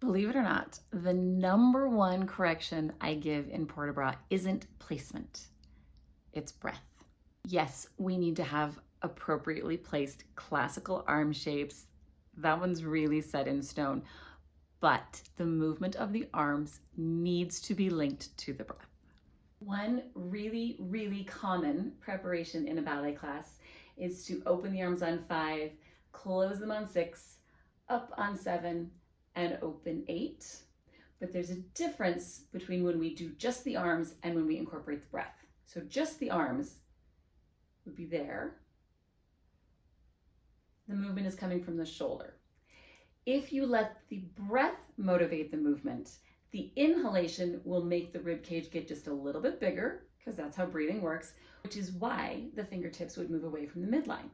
Believe it or not, the number one correction I give in port de bras isn't placement, it's breath. Yes, we need to have appropriately placed classical arm shapes. That one's really set in stone, but the movement of the arms needs to be linked to the breath. One really, really common preparation in a ballet class is to open the arms on 5, close them on 6, up on 7, and open 8. But there's a difference between when we do just the arms and when we incorporate the breath. So just the arms would be there. The movement is coming from the shoulder. If you let the breath motivate the movement, the inhalation will make the rib cage get just a little bit bigger, because that's how breathing works, which is why the fingertips would move away from the midline.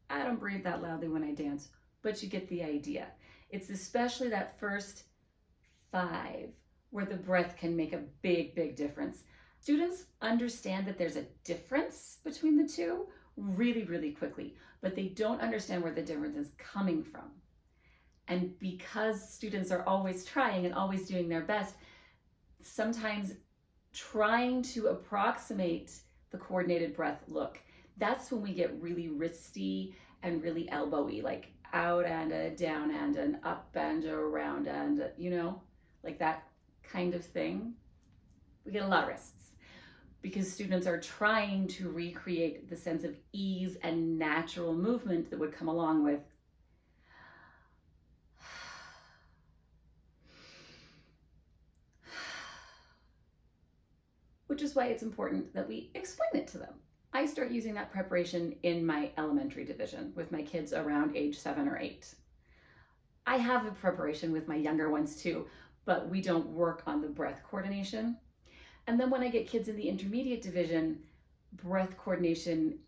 I don't breathe that loudly when I dance, but you get the idea. It's especially that first 5 where the breath can make a big, big difference. Students understand that there's a difference between the two really, really quickly, but they don't understand where the difference is coming from. And because students are always trying and always doing their best, sometimes trying to approximate the coordinated breath look, that's when we get really wristy and really elbowy, like out and a down and an up and around and, like that kind of thing. We get a lot of wrists because students are trying to recreate the sense of ease and natural movement that would come along with which is why it's important that we explain it to them. I start using that preparation in my elementary division with my kids around age 7 or 8. I have a preparation with my younger ones too, but we don't work on the breath coordination. And then when I get kids in the intermediate division, breath coordination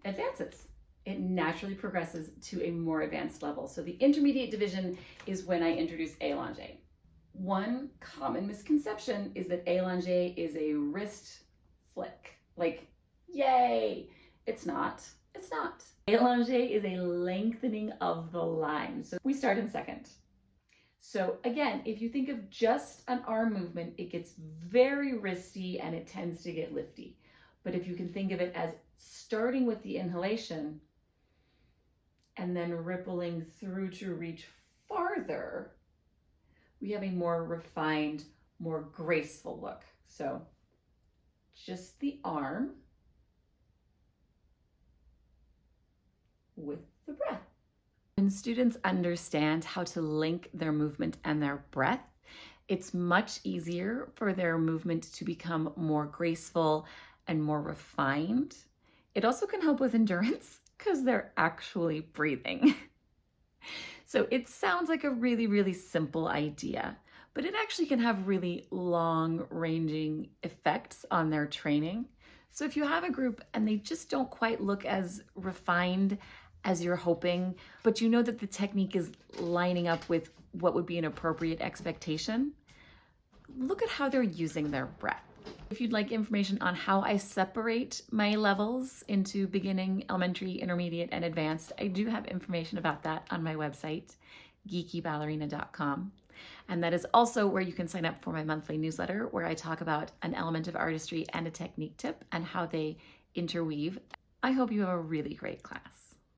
advances. It naturally progresses to a more advanced level. So the intermediate division is when I introduce allongé. One common misconception is that allongé is a wrist flick, like, yay. It's not. It's not. Allongé is a lengthening of the line. So we start in second. So again, if you think of just an arm movement, it gets very wristy and it tends to get lifty. But if you can think of it as starting with the inhalation and then rippling through to reach farther, we have a more refined, more graceful look. So just the arm with the breath. When students understand how to link their movement and their breath, it's much easier for their movement to become more graceful and more refined. It also can help with endurance because they're actually breathing. So it sounds like a really, really simple idea, but it actually can have really long-ranging effects on their training. So if you have a group and they just don't quite look as refined as you're hoping, but you know that the technique is lining up with what would be an appropriate expectation, look at how they're using their breath. If you'd like information on how I separate my levels into beginning, elementary, intermediate, and advanced, I do have information about that on my website, geekyballerina.com. And that is also where you can sign up for my monthly newsletter, where I talk about an element of artistry and a technique tip and how they interweave. I hope you have a really great class.